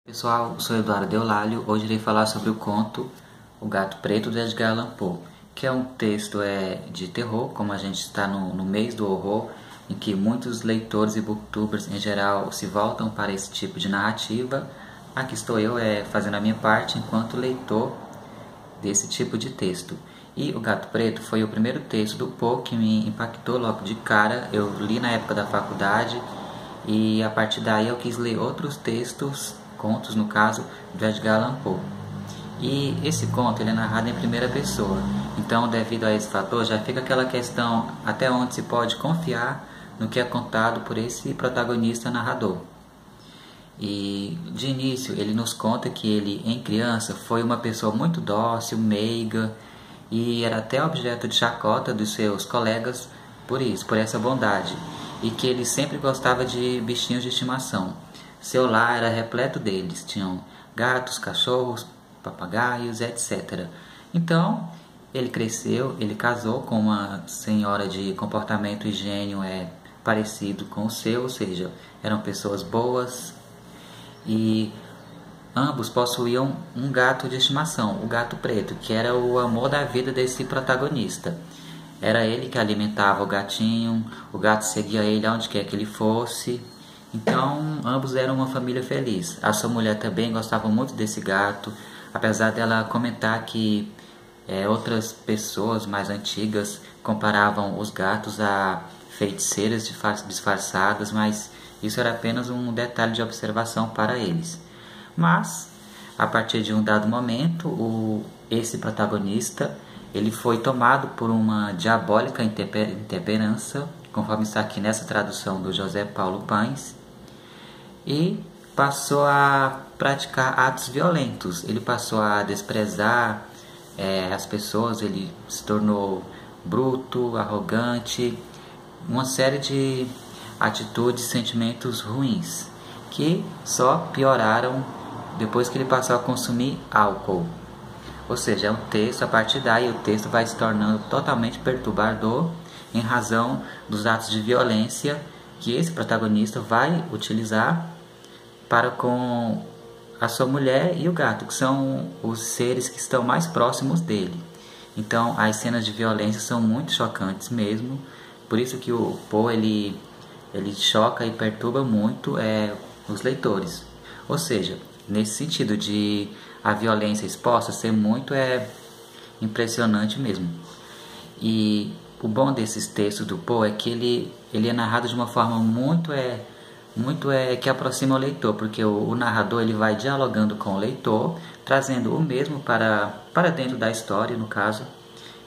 Pessoal, eu sou Eduardo Deolálio. Hoje irei falar sobre o conto O Gato Preto de Edgar Allan Poe, que é um texto de terror, como a gente está no mês do horror, em que muitos leitores e booktubers em geral se voltam para esse tipo de narrativa. Aqui estou eu fazendo a minha parte enquanto leitor desse tipo de texto. E O Gato Preto foi o primeiro texto do Poe que me impactou logo de cara. Eu li na época da faculdade e a partir daí eu quis ler outros textos, contos no caso, do Edgar Allan Poe. E esse conto ele é narrado em primeira pessoa, então devido a esse fator já fica aquela questão até onde se pode confiar no que é contado por esse protagonista narrador. E de início ele nos conta que ele em criança foi uma pessoa muito dócil, meiga, e era até objeto de chacota dos seus colegas por isso, por essa bondade, e que ele sempre gostava de bichinhos de estimação. Seu lar era repleto deles, tinham gatos, cachorros, papagaios, etc. Então, ele cresceu, ele casou com uma senhora de comportamento e gênio parecido com o seu, ou seja, eram pessoas boas, e ambos possuíam um gato de estimação, o Gato Preto, que era o amor da vida desse protagonista. Era ele que alimentava o gatinho, o gato seguia ele aonde quer que ele fosse. Então, ambos eram uma família feliz. A sua mulher também gostava muito desse gato, apesar dela comentar que outras pessoas mais antigas comparavam os gatos a feiticeiras disfarçadas, mas isso era apenas um detalhe de observação para eles. Mas, a partir de um dado momento, esse protagonista ele foi tomado por uma diabólica intemperança, conforme está aqui nessa tradução do José Paulo Paes, e passou a praticar atos violentos. Ele passou a desprezar as pessoas, ele se tornou bruto, arrogante, uma série de atitudes, sentimentos ruins, que só pioraram depois que ele passou a consumir álcool. Ou seja, é um texto, a partir daí o texto vai se tornando totalmente perturbador em razão dos atos de violência que esse protagonista vai utilizar para com a sua mulher e o gato, que são os seres que estão mais próximos dele. Então, as cenas de violência são muito chocantes mesmo, por isso que o Poe ele choca e perturba muito os leitores. Ou seja, nesse sentido de a violência exposta ser muito impressionante mesmo. E o bom desses textos do Poe é que ele é narrado de uma forma muito que aproxima o leitor, porque o narrador ele vai dialogando com o leitor, trazendo o mesmo para dentro da história, no caso.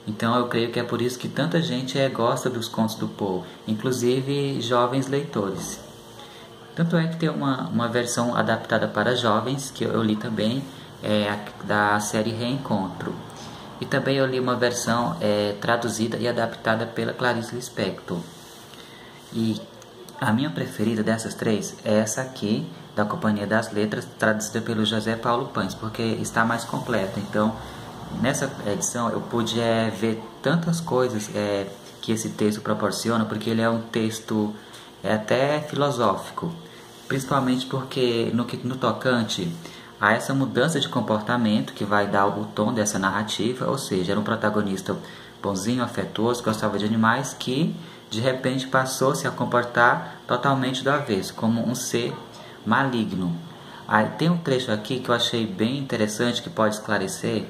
Então eu creio que é por isso que tanta gente gosta dos contos do Poe, inclusive jovens leitores. Tanto é que tem uma versão adaptada para jovens, que eu li também, da série Reencontro. E também eu li uma versão traduzida e adaptada pela Clarice Lispector. E a minha preferida dessas três é essa aqui, da Companhia das Letras, traduzida pelo José Paulo Paes, porque está mais completa. Então, nessa edição eu pude ver tantas coisas que esse texto proporciona, porque ele é um texto até filosófico, principalmente porque no tocante a essa mudança de comportamento que vai dar o tom dessa narrativa, ou seja, era um protagonista bonzinho, afetuoso, gostava de animais, que de repente passou-se a comportar totalmente do avesso, como um ser maligno. Aí tem um trecho aqui que eu achei bem interessante, que pode esclarecer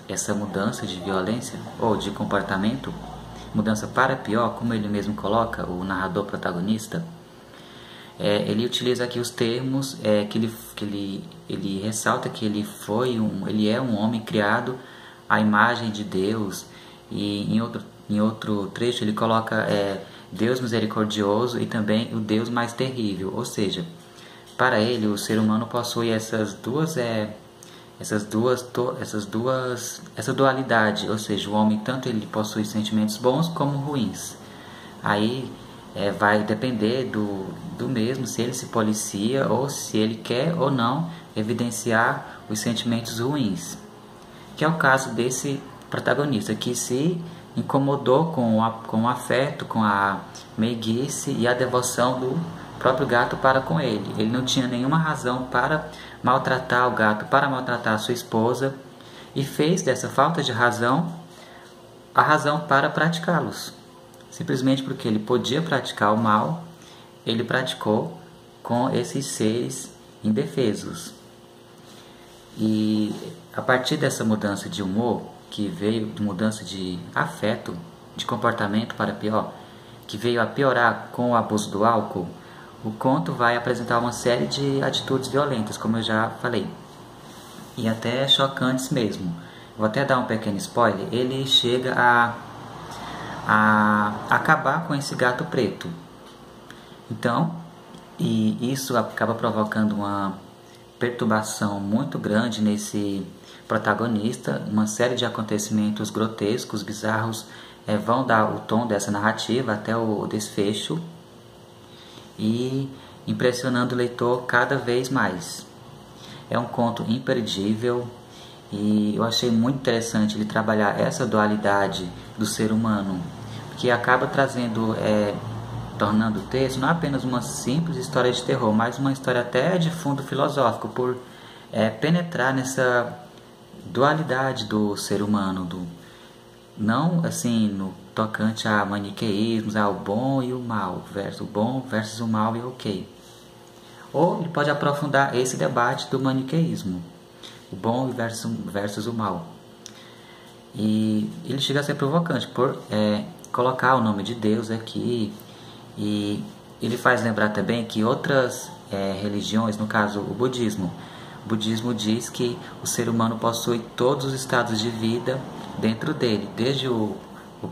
essa mudança de violência ou de comportamento, mudança para pior, como ele mesmo coloca, o narrador protagonista. Ele utiliza aqui os termos que ele ressalta que ele é um homem criado à imagem de Deus, e em outro trecho ele coloca Deus misericordioso e também o Deus mais terrível. Ou seja, para ele o ser humano possui essa dualidade, ou seja, o homem tanto ele possui sentimentos bons como ruins. Aí vai depender do mesmo se ele se policia ou se ele quer ou não evidenciar os sentimentos ruins, que é o caso desse protagonista, que se incomodou com o afeto, com a meiguice e a devoção próprio gato para com ele. Ele não tinha nenhuma razão para maltratar o gato, para maltratar a sua esposa, e fez dessa falta de razão a razão para praticá-los. Simplesmente porque ele podia praticar o mal, ele praticou com esses seres indefesos. E a partir dessa mudança de humor, que veio de mudança de afeto, de comportamento para pior, que veio a piorar com o abuso do álcool, o conto vai apresentar uma série de atitudes violentas, como eu já falei, e até chocantes mesmo. Vou até dar um pequeno spoiler. Ele chega a acabar com esse gato preto. Então, e isso acaba provocando uma perturbação muito grande nesse protagonista. Uma série de acontecimentos grotescos, bizarros, vão dar o tom dessa narrativa até o desfecho, e impressionando o leitor cada vez mais. É um conto imperdível, e eu achei muito interessante ele trabalhar essa dualidade do ser humano, que acaba trazendo, tornando o texto não apenas uma simples história de terror, mas uma história até de fundo filosófico, por penetrar nessa dualidade do ser humano, não assim no tocante a maniqueísmos, ao bom e o mal, o bom versus o mal e o ok. Ou ele pode aprofundar esse debate do maniqueísmo, o bom versus o mal. E ele chega a ser provocante por colocar o nome de Deus aqui, e ele faz lembrar também que outras religiões, no caso o budismo diz que o ser humano possui todos os estados de vida dentro dele, desde o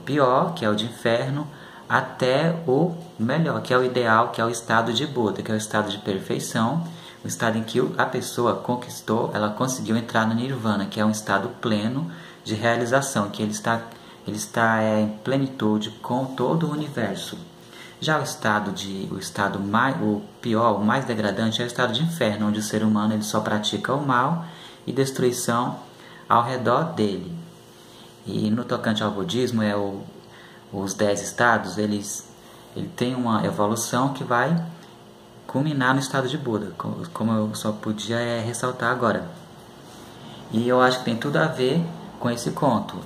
pior, que é o de inferno, até o melhor, que é o ideal, que é o estado de Buda, que é o estado de perfeição, o estado em que a pessoa conquistou, ela conseguiu entrar no Nirvana, que é um estado pleno de realização, que ele está em plenitude com todo o universo. Já o pior, o mais degradante, é o estado de inferno, onde o ser humano ele só pratica o mal e destruição ao redor dele. E no tocante ao budismo, os 10 estados, ele tem uma evolução que vai culminar no estado de Buda, como eu só podia ressaltar agora. E eu acho que tem tudo a ver com esse conto,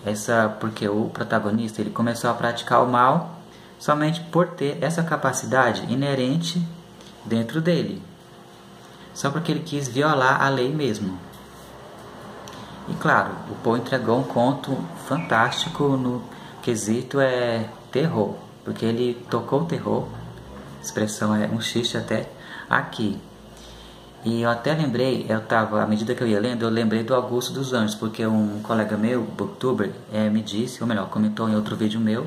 porque o protagonista ele começou a praticar o mal somente por ter essa capacidade inerente dentro dele, só porque ele quis violar a lei mesmo. E claro, o Poe entregou um conto fantástico no quesito terror, porque ele tocou o terror, a expressão é um xiste até aqui. E eu até lembrei, à medida que eu ia lendo, eu lembrei do Augusto dos Anjos, porque um colega meu, booktuber, me disse, ou melhor, comentou em outro vídeo meu,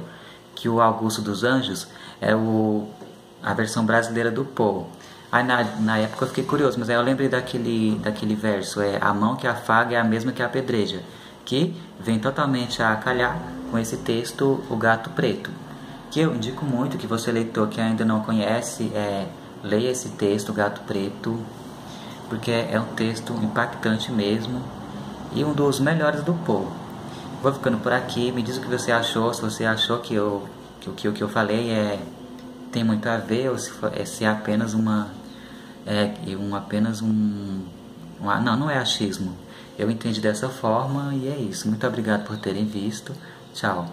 que o Augusto dos Anjos é a versão brasileira do Poe. Aí na época eu fiquei curioso, mas aí eu lembrei daquele verso, a mão que afaga é a mesma que apedreja, que vem totalmente a calhar com esse texto, O Gato Preto, que eu indico muito que você, leitor que ainda não conhece, leia esse texto, O Gato Preto, porque é um texto impactante mesmo, e um dos melhores do Poe. Vou ficando por aqui, me diz o que você achou, se você achou que o que eu falei tem muito a ver, ou se é apenas não é achismo. Eu entendi dessa forma, e é isso. Muito obrigado por terem visto. Tchau.